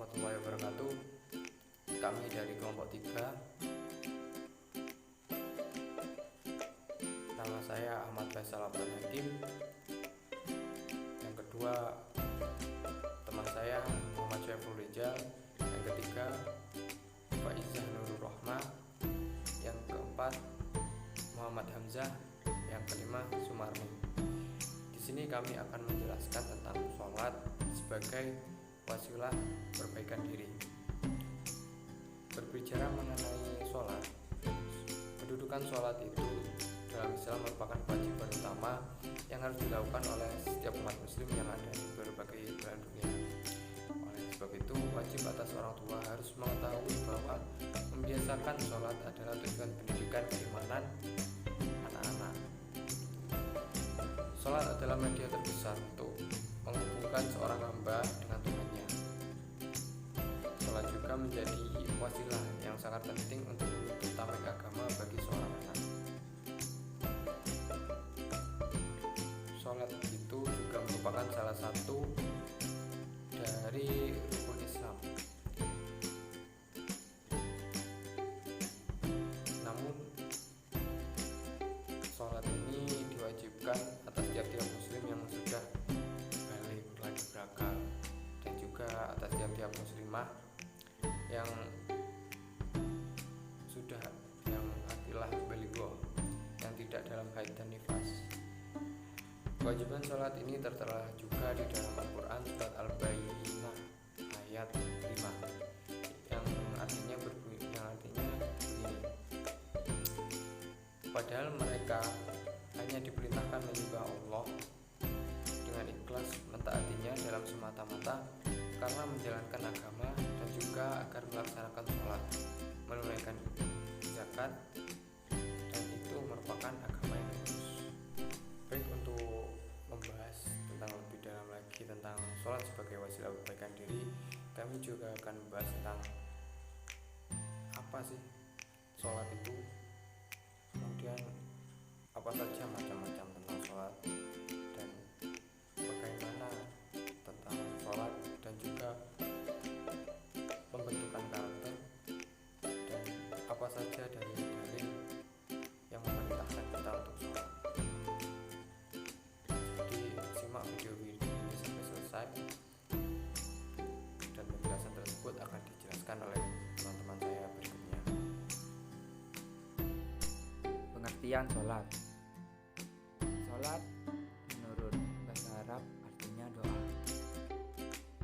warahmatullahi wabarakatuh. Kami dari kelompok 3. Nama saya Ahmad Faisal Abdul Hakim. Yang kedua, teman saya Muhammad Syaiful Rijal. Yang ketiga, Faizah Nurul Rohmah. Yang keempat, Muhammad Hamzah. Yang kelima, Sumarni. Di sini kami akan menjelaskan tentang sholat sebagai wasilah perbaikan diri. Berbicara mengenai sholat, kedudukan sholat itu dalam Islam merupakan kewajiban utama yang harus dilakukan oleh setiap umat muslim yang ada di berbagai belahan dunia. Oleh sebab itu, wajib atas orang tua harus mengetahui bahwa membiasakan sholat adalah tujuan pendidikan keimanan anak-anak. Sholat adalah media terbesar untuk menghubungkan seorang hamba dengan Tuhannya. Sholat juga menjadi wasilah yang sangat penting untuk menuntut tamak agama bagi seorang anak. Sholat itu juga merupakan salah satu dari rukun Islam. Namun, sholat ini diwajibkan atas tiap-tiap muslim yang sudah balik lagi berakal, dan juga atas tiap-tiap muslimah yang sudah akilah baligho, yang tidak dalam haid dan nifas. Kewajiban sholat ini tertera juga di dalam Al-Quran surat Al-Bayyinah ayat 5 yang artinya begini: padahal mereka hanya diperintahkan menyembah Allah dengan ikhlas mentaatinya dalam semata-mata karena menjalankan agama, dan juga agar melaksanakan sholat, menunaikan zakat, dan itu merupakan agama yang lurus. Baik, untuk membahas tentang lebih dalam lagi tentang sholat sebagai wasilah perbaikan diri, kami juga akan membahas tentang apa sih sholat itu, kemudian apa saja macam-macam tentang sholat, dan bagaimana tentang sholat, dan juga pembentukan karakter, dan apa saja dari dalil yang memerintahkan kita untuk sholat. Jadi simak video ini sampai selesai, dan penjelasan tersebut akan dijelaskan oleh teman-teman saya berikutnya. Pengertian sholat. Sholat menurut bahasa Arab artinya doa,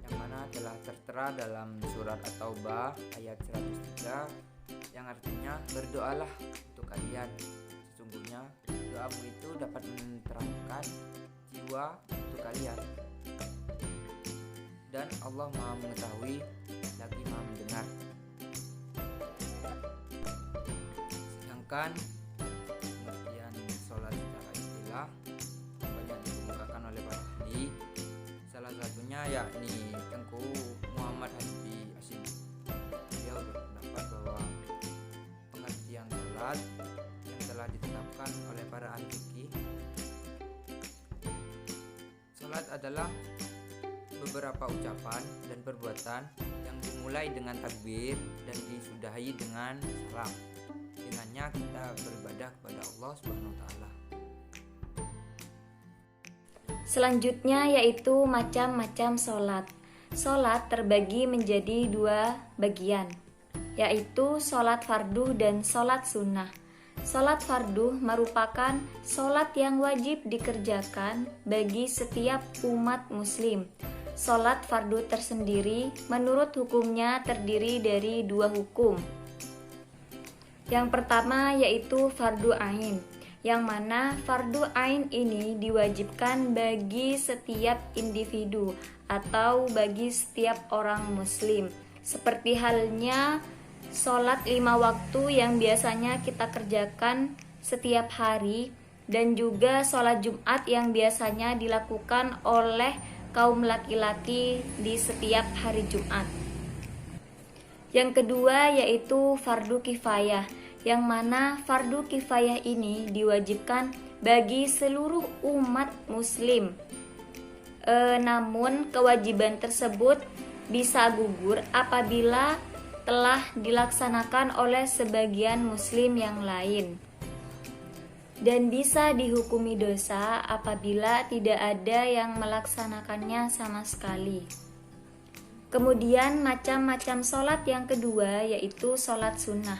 yang mana telah tertera dalam surat At-Taubah ayat 103 yang artinya berdoalah untuk kalian, sesungguhnya doamu itu dapat menerangkan jiwa untuk kalian, dan Allah Maha mengetahui lagi Maha mendengar. Sedangkan pengertian sholat secara istilah banyak dikemukakan oleh para ahli, salah satunya yakni Tengku Muhammad Hasbi Asyid. Beliau berpendapat bahwa pengertian sholat yang telah ditetapkan oleh para ahli fikih, sholat adalah beberapa ucapan dan perbuatan yang dimulai dengan takbir dan disudahi dengan salam. Dengannya kita beribadah kepada Allah Subhanahu wa taala. Selanjutnya yaitu macam-macam sholat. Sholat terbagi menjadi 2 bagian, yaitu sholat fardu dan sholat sunnah. Sholat fardu merupakan sholat yang wajib dikerjakan bagi setiap umat muslim. Sholat fardu tersendiri menurut hukumnya terdiri dari 2 hukum. Yang pertama yaitu fardu ain, yang mana fardu ain ini diwajibkan bagi setiap individu atau bagi setiap orang muslim, seperti halnya sholat 5 waktu yang biasanya kita kerjakan setiap hari, dan juga sholat Jumat yang biasanya dilakukan oleh kaum laki-laki di setiap hari Jumat. Yang kedua yaitu fardu kifayah, yang mana fardu kifayah ini diwajibkan bagi seluruh umat muslim. Namun kewajiban tersebut bisa gugur apabila telah dilaksanakan oleh sebagian muslim yang lain, dan bisa dihukumi dosa apabila tidak ada yang melaksanakannya sama sekali. Kemudian macam-macam sholat yang kedua yaitu sholat sunnah.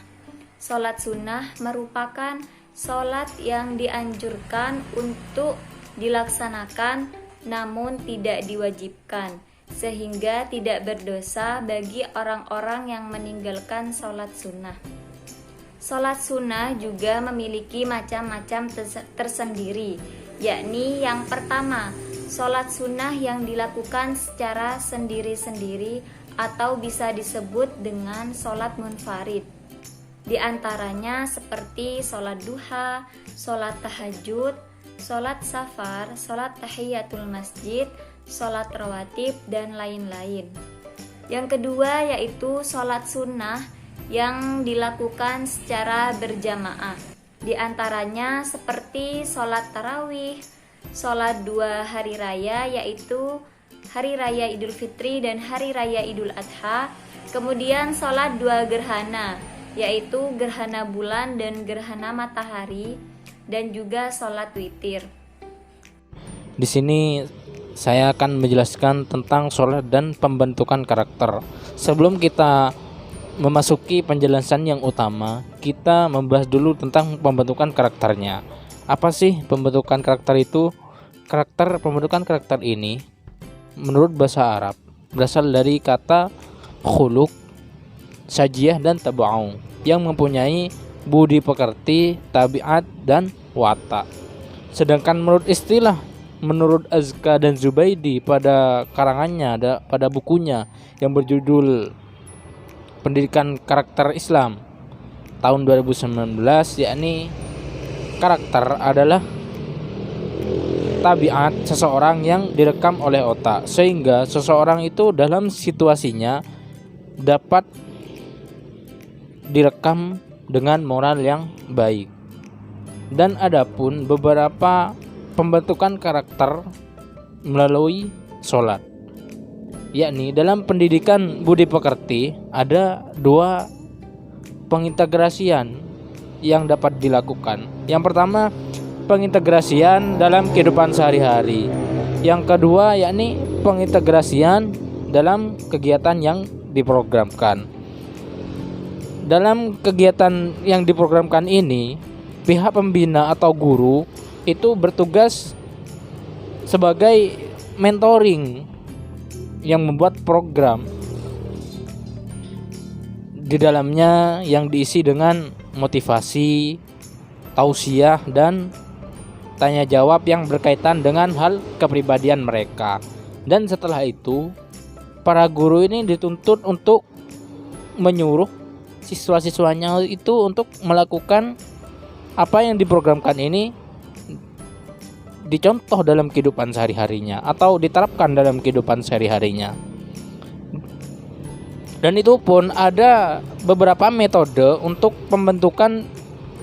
Sholat sunnah merupakan sholat yang dianjurkan untuk dilaksanakan namun tidak diwajibkan, sehingga tidak berdosa bagi orang-orang yang meninggalkan sholat sunnah. Sholat sunnah juga memiliki macam-macam tersendiri, yakni yang pertama, sholat sunnah yang dilakukan secara sendiri-sendiri atau bisa disebut dengan sholat munfarid. Di antaranya seperti sholat duha, sholat tahajud, sholat safar, sholat tahiyatul masjid, sholat rawatib, dan lain-lain. Yang kedua yaitu sholat sunnah yang dilakukan secara berjamaah. Di antaranya seperti sholat tarawih, sholat 2 hari raya yaitu hari raya Idul Fitri dan hari raya Idul Adha. Kemudian sholat 2 gerhana yaitu gerhana bulan dan gerhana matahari, dan juga sholat witir. Di sini saya akan menjelaskan tentang sholat dan pembentukan karakter. Sebelum kita memasuki penjelasan yang utama, kita membahas dulu tentang pembentukan karakternya. Apa sih pembentukan karakter itu? Pembentukan karakter ini menurut bahasa Arab berasal dari kata khuluq, sajiyah, dan tab'u yang mempunyai budi pekerti, tabiat, dan watak. Sedangkan menurut Azka dan Zubaidi pada karangannya, pada bukunya yang berjudul Pendidikan Karakter Islam tahun 2019, yakni karakter adalah tabiat seseorang yang direkam oleh otak, sehingga seseorang itu dalam situasinya dapat direkam dengan moral yang baik. Dan adapun beberapa pembentukan karakter melalui sholat, yakni dalam pendidikan budi pekerti ada 2 pengintegrasian yang dapat dilakukan. Yang pertama, pengintegrasian dalam kehidupan sehari-hari. Yang kedua yakni pengintegrasian dalam kegiatan yang diprogramkan. Dalam kegiatan yang diprogramkan ini, pihak pembina atau guru itu bertugas sebagai mentoring yang membuat program di dalamnya yang diisi dengan motivasi, tausiah, dan tanya jawab yang berkaitan dengan hal kepribadian mereka. Dan setelah itu, para guru ini dituntut untuk menyuruh siswa-siswanya itu untuk melakukan apa yang diprogramkan ini, dicontoh dalam kehidupan sehari-harinya atau diterapkan dalam kehidupan sehari-harinya. Dan itu pun ada beberapa metode untuk pembentukan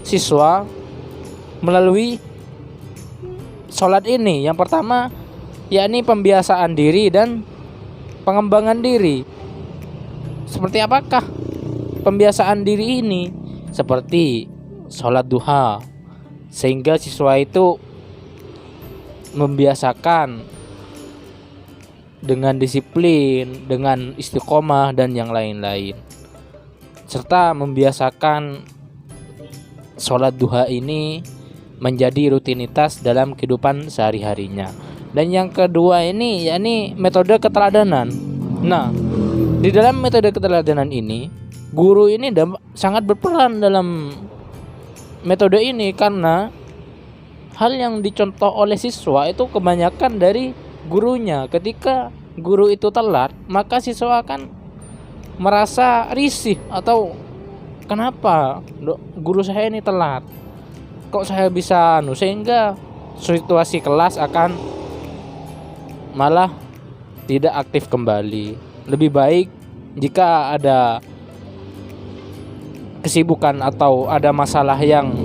siswa melalui sholat ini. Yang pertama yakni pembiasaan diri dan pengembangan diri. Seperti apakah pembiasaan diri ini? Seperti sholat duha, sehingga siswa itu membiasakan dengan disiplin, dengan istiqomah, dan yang lain-lain, serta membiasakan sholat duha ini menjadi rutinitas dalam kehidupan sehari-harinya. Dan yang kedua ini yakni metode keteladanan. Nah, di dalam metode keteladanan ini, guru ini sangat berperan dalam metode ini, karena hal yang dicontoh oleh siswa itu kebanyakan dari gurunya. Ketika guru itu telat, maka siswa akan merasa risih atau kenapa guru saya ini telat, kok saya bisa sehingga situasi kelas akan malah tidak aktif kembali. Lebih baik jika ada kesibukan atau ada masalah yang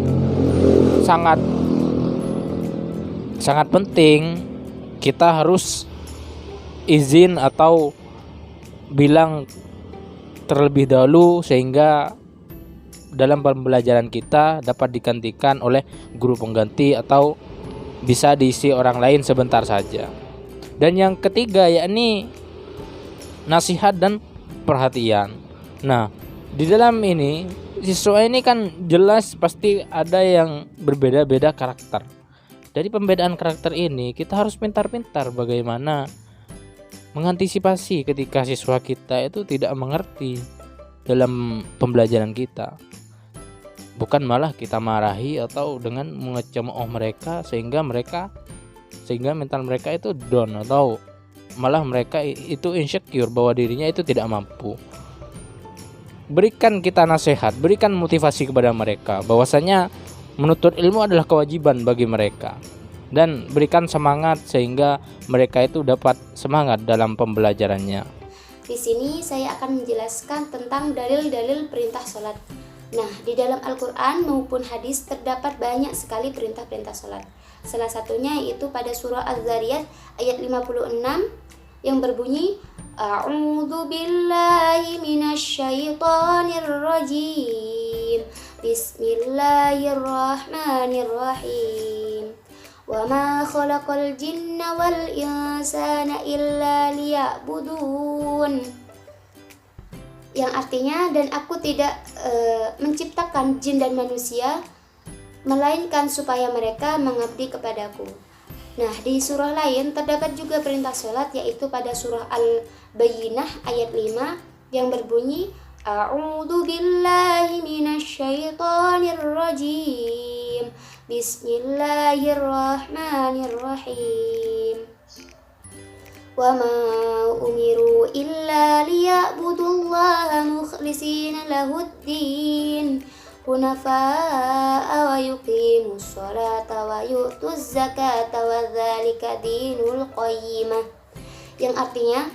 sangat penting, kita harus izin atau bilang terlebih dahulu sehingga dalam pembelajaran kita dapat digantikan oleh guru pengganti atau bisa diisi orang lain sebentar saja. Dan yang ketiga yakni nasihat dan perhatian. Nah, di dalam ini siswa ini kan jelas pasti ada yang berbeda-beda karakter. Dari pembedaan karakter ini kita harus pintar-pintar bagaimana mengantisipasi ketika siswa kita itu tidak mengerti dalam pembelajaran kita. Bukan malah kita marahi atau dengan mengecemooh mereka sehingga mental mereka itu down, atau malah mereka itu insecure bahwa dirinya itu tidak mampu. Berikan kita nasihat, berikan motivasi kepada mereka bahwasanya menuntut ilmu adalah kewajiban bagi mereka, dan berikan semangat sehingga mereka itu dapat semangat dalam pembelajarannya. Di sini saya akan menjelaskan tentang dalil-dalil perintah sholat. Nah, di dalam Al-Quran maupun hadis terdapat banyak sekali perintah-perintah sholat. Salah satunya yaitu pada surah Az-Zariyat ayat 56 yang berbunyi A'udzu billahi minasyaitonir rajim. Bismillahirrahmanirrahim. Wa ma khalaqal jinna wal insana illa liya'budun. Yang artinya, dan aku tidak menciptakan jin dan manusia melainkan supaya mereka mengabdi kepadaku. Nah, di surah lain terdapat juga perintah sholat, yaitu pada surah Al-Bayyinah ayat 5 yang berbunyi A'udzu billahi minasyaitonir rajim. Bismillahirrahmanirrahim. Wa ma umiru illa liya'budullaha mukhlishina lahuddin hunafa'a wa yuqimus sholata wa yu'tuz zakata wa dzalika dinul qayyimah. Yang artinya,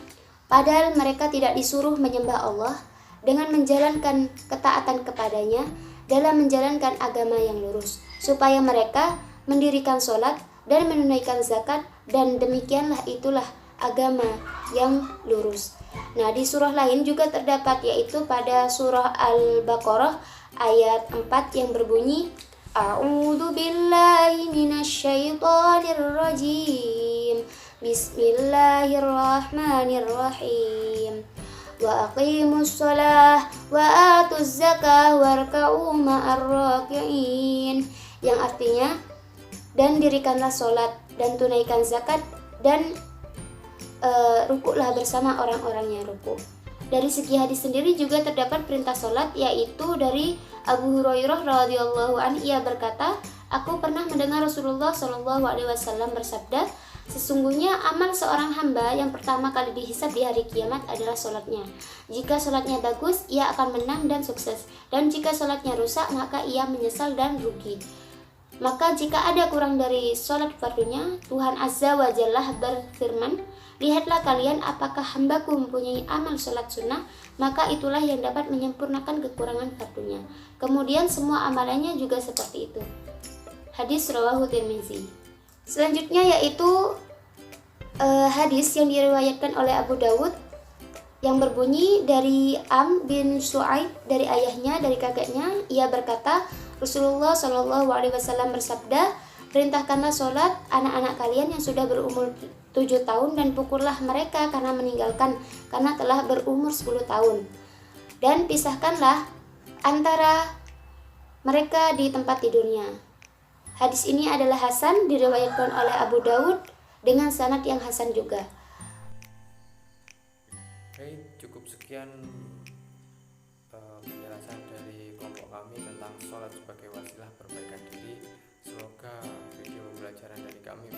padahal mereka tidak disuruh menyembah Allah dengan menjalankan ketaatan kepadanya dalam menjalankan agama yang lurus, supaya mereka mendirikan sholat dan menunaikan zakat, dan demikianlah itulah agama yang lurus. Nah, di surah lain juga terdapat, yaitu pada surah Al-Baqarah ayat 4 yang berbunyi A'udzu billahi minasyaitonir rajim. Bismillahirrahmanirrahim. Wa aqimus shalah wa atuz zakah warka'u ma'ar raki'in. Yang artinya, dan dirikanlah sholat dan tunaikan zakat dan rukuklah bersama orang-orang yang rukuk. Dari segi hadis sendiri juga terdapat perintah sholat, yaitu dari Abu Hurairah radhiyallahu anhu. Ia berkata, aku pernah mendengar Rasulullah Shallallahu alaihi wasallam bersabda, sesungguhnya amal seorang hamba yang pertama kali dihisab di hari kiamat adalah sholatnya. Jika sholatnya bagus, ia akan menang dan sukses, dan jika sholatnya rusak, maka ia menyesal dan rugi. Maka jika ada kurang dari sholat fardunya, Tuhan Azza wa Jalla berfirman, lihatlah kalian apakah hambaku mempunyai amal sholat sunnah, maka itulah yang dapat menyempurnakan kekurangan fardunya. Kemudian semua amalannya juga seperti itu. Hadis rawahu Tirmizi. Selanjutnya yaitu hadis yang diriwayatkan oleh Abu Dawud yang berbunyi dari Am bin Su'aib dari ayahnya, dari kakeknya. Ia berkata, Rasulullah Shallallahu alaihi wasallam bersabda, perintahkanlah sholat anak-anak kalian yang sudah berumur 7 tahun dan pukullah mereka karena telah berumur 10 tahun. Dan pisahkanlah antara mereka di tempat tidurnya. Hadis ini adalah hasan, diriwayatkan oleh Abu Dawud dengan sanad yang hasan juga. Oke, cukup sekian penjelasan dari kelompok kami tentang sholat sebagai wasilah perbaikan diri. Semoga video pembelajaran dari kami